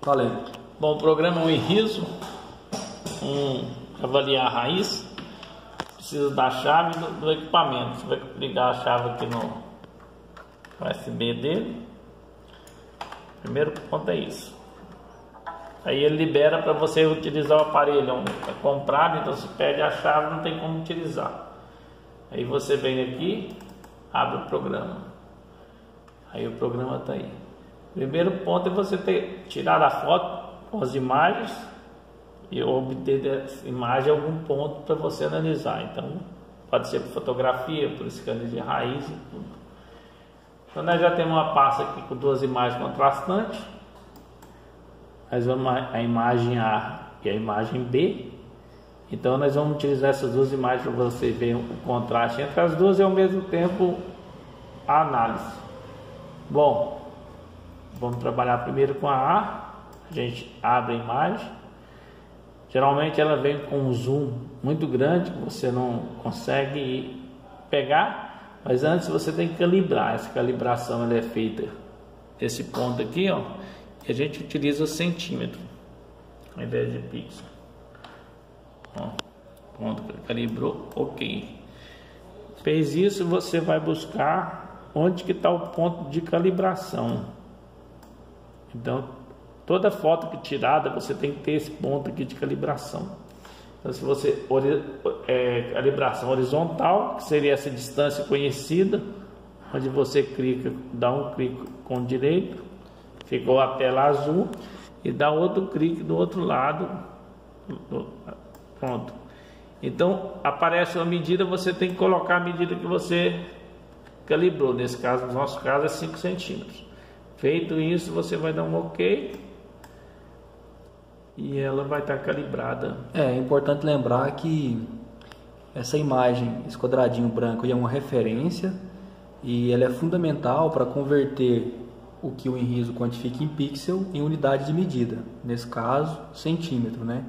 Valendo. Bom, o programa é um enriso, avaliar a raiz, precisa da chave do equipamento. Você vai ligar a chave aqui no USB dele. Primeiro ponto é isso. Aí ele libera para você utilizar o aparelho, é comprado, então você pede a chave, não tem como utilizar. Aí você vem aqui, abre o programa. Aí o programa está aí. Primeiro ponto é você tirar a foto com as imagens e obter dessa imagem algum ponto para você analisar. Então pode ser por fotografia, por scanner de raiz e tudo. Então nós já temos uma pasta aqui com duas imagens contrastantes. Nós vamos a imagem A e a imagem B. Então nós vamos utilizar essas duas imagens para você ver o contraste entre as duas e ao mesmo tempo a análise. Bom, vamos trabalhar primeiro com a A. A gente abre a imagem. Geralmente ela vem com um zoom muito grande que você não consegue pegar, mas antes você tem que calibrar. Essa calibração ela é feita nesse ponto aqui, ó, e a gente utiliza o centímetro ao invés de pixel. Ó, ponto, calibrou, ok. Fez isso, você vai buscar onde que está o ponto de calibração. Então toda foto que tirada você tem que ter esse ponto aqui de calibração. Então se você calibração horizontal, que seria essa distância conhecida, onde você clica, dá um clique com o direito, ficou a tela azul, e dá outro clique do outro lado, pronto. Então aparece uma medida, você tem que colocar a medida que você calibrou. Nesse caso, no nosso caso é 5 centímetros. Feito isso, você vai dar um ok e ela vai estar calibrada. É importante lembrar que essa imagem, esse quadradinho branco, é uma referência e ela é fundamental para converter o que o enriso quantifica em pixel em unidade de medida, nesse caso centímetro, né?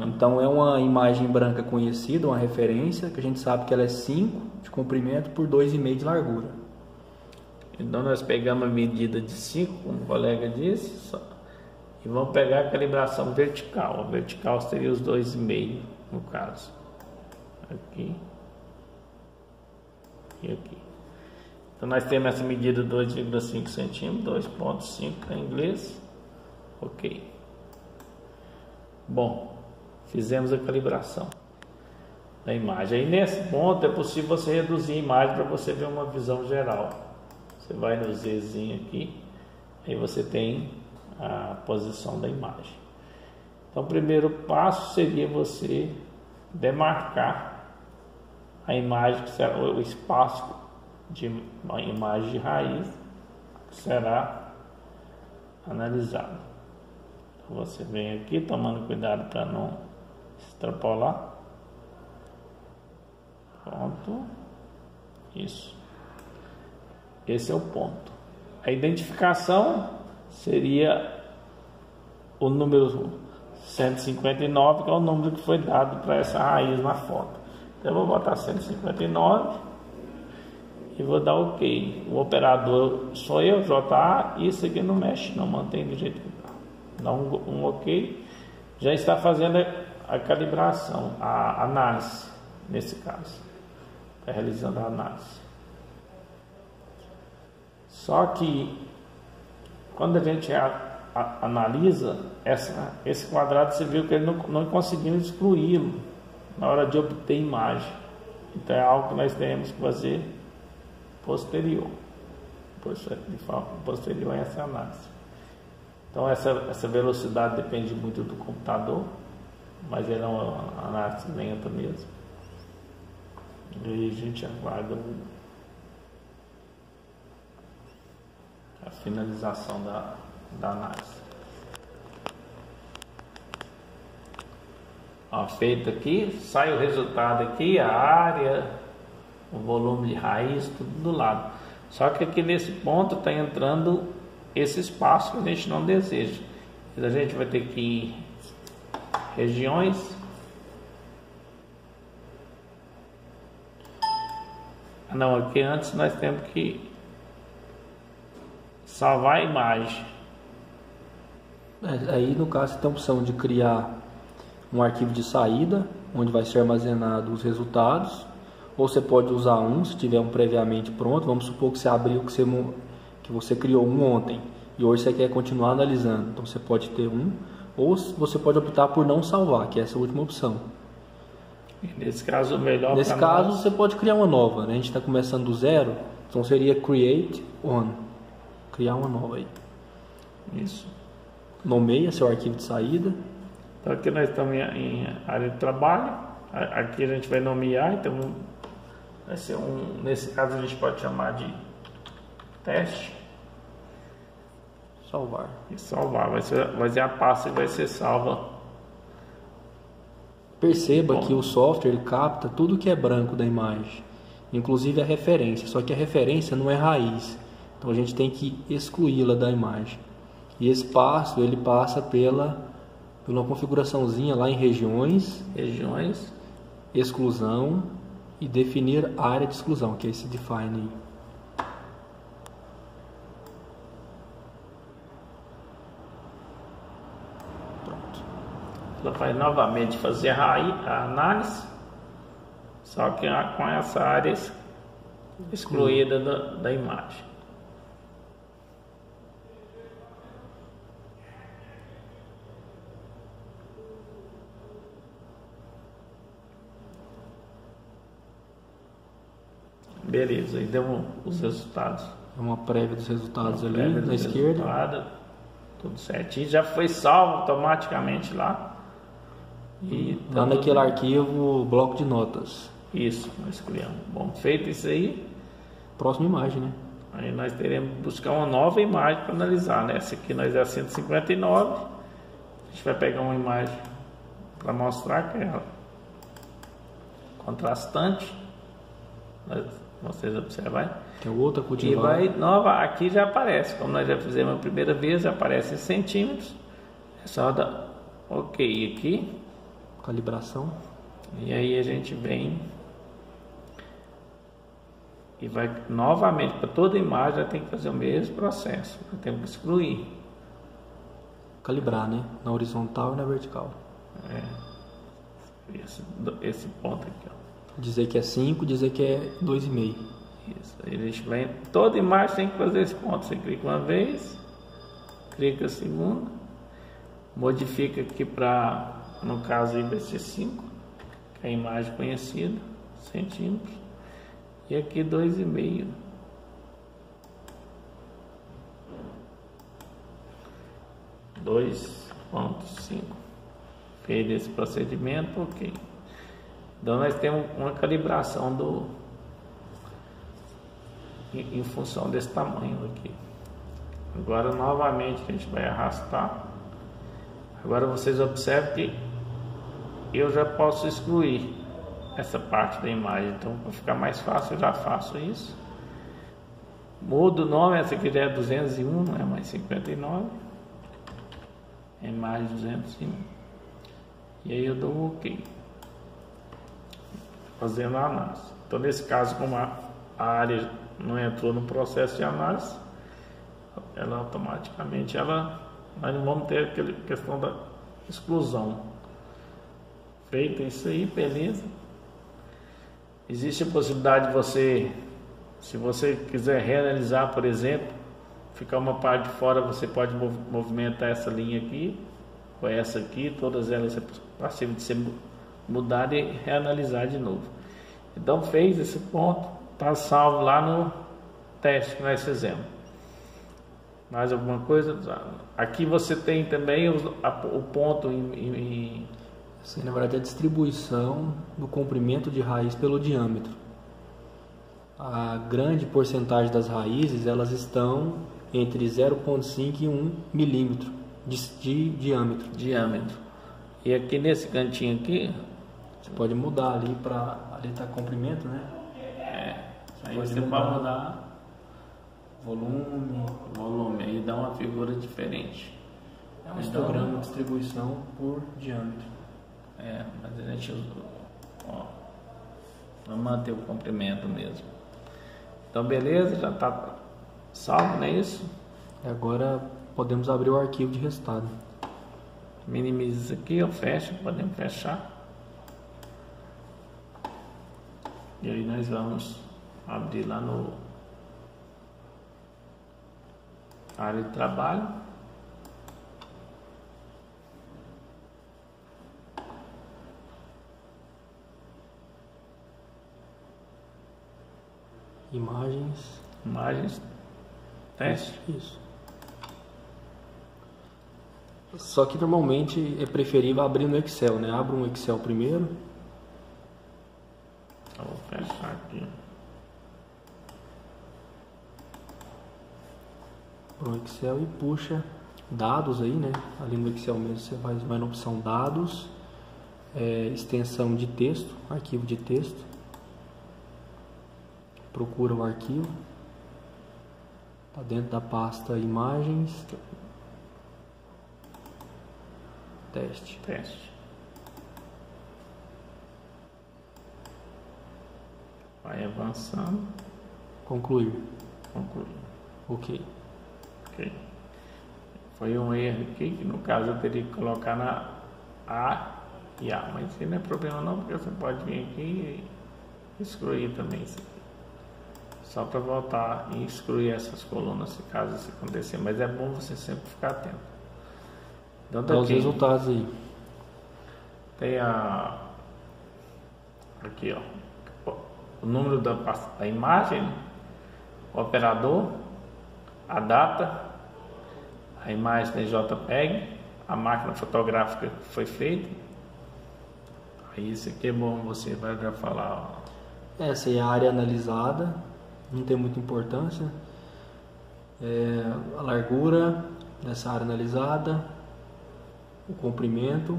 Então é uma imagem branca conhecida, uma referência, que a gente sabe que ela é 5 de comprimento por 2,5 de largura. Então nós pegamos a medida de 5, como o colega disse, e vamos pegar a calibração vertical. A vertical seria os 2,5 no caso. Aqui e aqui. Então nós temos essa medida 2,5 centímetros, 2,5 em inglês. Ok. Bom, fizemos a calibração da imagem. Aí nesse ponto é possível você reduzir a imagem para você ver uma visão geral. Você vai no Zzinho aqui, aí você tem a posição da imagem. Então o primeiro passo seria você demarcar a imagem, que será o espaço de uma imagem de raiz que será analisado. Então você vem aqui tomando cuidado para não extrapolar. Pronto. Isso. Esse é o ponto. A identificação seria o número 159, que é o número que foi dado para essa raiz na foto. Então eu vou botar 159 e vou dar OK. O operador sou eu, JA, e isso aqui não mexe, não, mantém do jeito que está. Dá um OK. Já está fazendo a calibração, a análise, nesse caso. Está realizando a análise. Só que quando a gente analisa esse quadrado, você viu que ele não conseguiu excluí-lo na hora de obter imagem. Então é algo que nós temos que fazer posterior. Posterior a essa análise. Então essa velocidade depende muito do computador, mas ele é uma análise lenta mesmo. E aí a gente aguarda a finalização da análise. Ó, feito aqui, sai o resultado aqui, a área, o volume de raiz, tudo do lado. Só que aqui nesse ponto está entrando esse espaço que a gente não deseja. A gente vai ter que ir em regiões. Não, aqui antes nós temos que salvar a imagem. Aí no caso você tem a opção de criar um arquivo de saída, onde vai ser armazenado os resultados, ou você pode usar um, se tiver um previamente pronto. Vamos supor que você abriu que você criou um ontem e hoje você quer continuar analisando, então você pode ter um, ou você pode optar por não salvar, que é essa última opção. E nesse caso, o melhor nesse caso você pode criar uma nova, né? A gente está começando do zero, então seria create one, criar uma nova aí. Isso. Nomeia seu arquivo de saída. Então aqui nós estamos em área de trabalho. Aqui a gente vai nomear, então vai ser nesse caso a gente pode chamar de teste. Salvar. E salvar, vai ser a pasta que vai ser salva. Perceba que o software ele capta tudo que é branco da imagem, inclusive a referência, só que a referência não é raiz, então a gente tem que excluí-la da imagem. E esse passo ele passa pela uma configuraçãozinha lá em regiões, exclusão e definir área de exclusão, que é esse define aí. Ela vai novamente fazer a análise, só que com essa área excluída da imagem. Beleza, aí deu os resultados. É uma prévia dos resultados ali na esquerda. Tudo certinho, já foi salvo automaticamente lá. E lá naquele arquivo, bloco de notas. Isso, nós criamos. Bom, feito isso aí. Próxima imagem, né? Aí nós teremos que buscar uma nova imagem para analisar, né? Essa aqui nós é a 159. A gente vai pegar uma imagem para mostrar que é ela contrastante. Vocês observam. Tem outra cultivar. E vai nova, aqui já aparece. Como nós já fizemos a primeira vez, já aparece em centímetros. É só dar OK aqui. Calibração. E aí a gente vem e vai novamente para toda imagem, já tem que fazer o mesmo processo. Temos que excluir. Calibrar, né? Na horizontal e na vertical. Esse ponto aqui, ó. Dizer que é 5, dizer que é 2,5. Isso. Aí a gente vem, toda imagem tem que fazer esse ponto. Você clica uma vez, clica a segunda, modifica aqui para, no caso aí vai ser 5, que é a imagem conhecida, centímetros, e aqui 2,5. (2.5). Fez esse procedimento, ok. Então nós temos uma calibração em função desse tamanho aqui. Agora novamente a gente vai arrastar. Agora vocês observam que eu já posso excluir essa parte da imagem. Então para ficar mais fácil eu já faço isso. Mudo o nome, essa aqui já é 201, não é mais 59. É mais 201. E aí eu dou OK. Fazendo a análise. Então nesse caso, como a área não entrou no processo de análise, ela automaticamente nós não vamos ter aquela questão da exclusão. Feito isso aí, beleza. Existe a possibilidade de você, se você quiser reanalisar, por exemplo, ficar uma parte de fora, você pode movimentar essa linha aqui ou essa aqui, todas elas é passível de ser mudar e reanalisar de novo. Então fez esse ponto, está salvo lá no teste que nós fizemos. Mais alguma coisa? Aqui você tem também o ponto Isso aí, na verdade, é a distribuição do comprimento de raiz pelo diâmetro. A grande porcentagem das raízes elas estão entre 0,5 e 1 milímetro de diâmetro. E aqui nesse cantinho aqui você pode mudar ali para ali tá comprimento, né? Aí você pode mudar volume, aí dá uma figura diferente. É um histograma de distribuição por diâmetro. Mas a gente vamos manter o comprimento mesmo. Então beleza, já está salvo, não é isso? Agora podemos abrir o arquivo de resultado. Minimiza isso aqui, eu fecho, podemos fechar. E aí nós vamos abrir lá no área de trabalho. Imagens, teste. Isso. Só que normalmente é preferível abrir no Excel, né? Abra um Excel primeiro. Eu vou fechar aqui. Pro Excel e puxa dados aí, né? Ali no Excel mesmo você vai na opção dados, extensão de texto, arquivo de texto. Procura o arquivo. Tá dentro da pasta imagens. Teste. Vai avançando. Concluir. Ok. Foi um erro aqui, que no caso eu teria que colocar na A e A, mas isso não é problema não, porque você pode vir aqui e excluir também isso aqui. Só para voltar e excluir essas colunas, se caso isso acontecer, mas é bom você sempre ficar atento. Então dá os resultados aí. Tem aqui, ó, o número da imagem, o operador, a data, a imagem em JPEG, a máquina fotográfica que foi feita. Aí isso aqui é bom, você vai já falar. Ó. Essa é a área analisada, não tem muita importância. A largura dessa área analisada, o comprimento.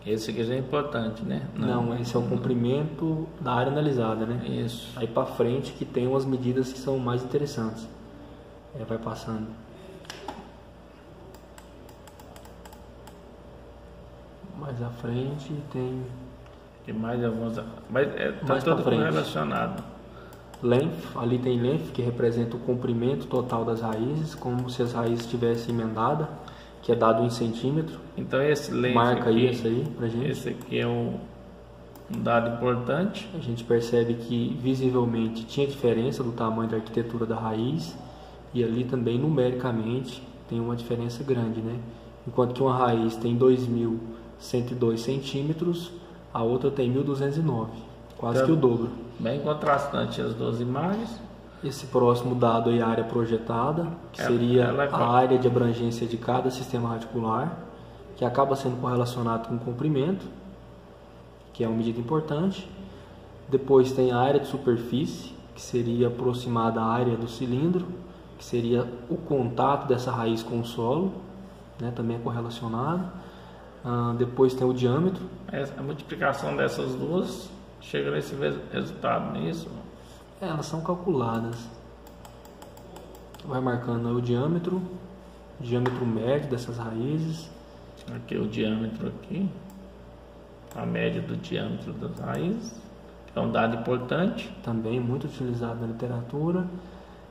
Esse aqui já é importante, né? Não, esse é o comprimento da área analisada, né? Isso. Aí para frente que tem umas medidas que são mais interessantes. Vai passando. Mais à frente tem. Tem mais alguns. Mas tá mais tudo frente. relacionado. Length, ali tem length, que representa o comprimento total das raízes, como se as raízes estivessem emendadas, que é dado em centímetro. Então esse length marca aqui, isso aí pra gente. Esse aqui é um dado importante. A gente percebe que visivelmente tinha diferença do tamanho da arquitetura da raiz, e ali também numericamente tem uma diferença grande, né? Enquanto que uma raiz tem 2.102 centímetros, a outra tem 1.209, quase que o dobro. Bem contrastante as duas imagens. Esse próximo dado aí, a área projetada, que seria a área de abrangência de cada sistema radicular, que acaba sendo correlacionado com o comprimento, que é uma medida importante. Depois tem a área de superfície, que seria aproximada à área do cilindro, que seria o contato dessa raiz com o solo, né, também é correlacionado. Depois tem o diâmetro. A multiplicação dessas duas chega nesse resultado, não é isso? Elas são calculadas. Vai marcando o diâmetro médio dessas raízes. Aqui o diâmetro aqui, a média do diâmetro das raízes, é um dado importante. Também muito utilizado na literatura.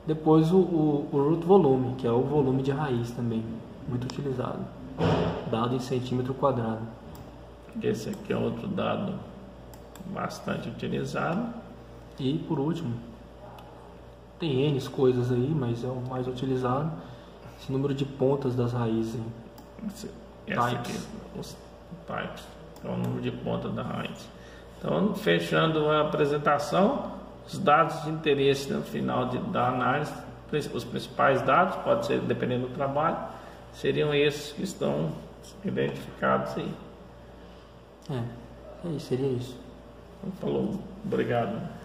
Depois o root volume, que é o volume de raiz também, muito utilizado. Dado em centímetro quadrado. Esse aqui é outro dado bastante utilizado. E por último, tem N coisas aí, mas é o mais utilizado, esse número de pontas das raízes. Os types, é o número de pontas da raiz. Então, fechando a apresentação, os dados de interesse no final da análise, os principais dados, pode ser dependendo do trabalho, seriam esses que estão identificados aí. Seria isso. Falou, obrigado.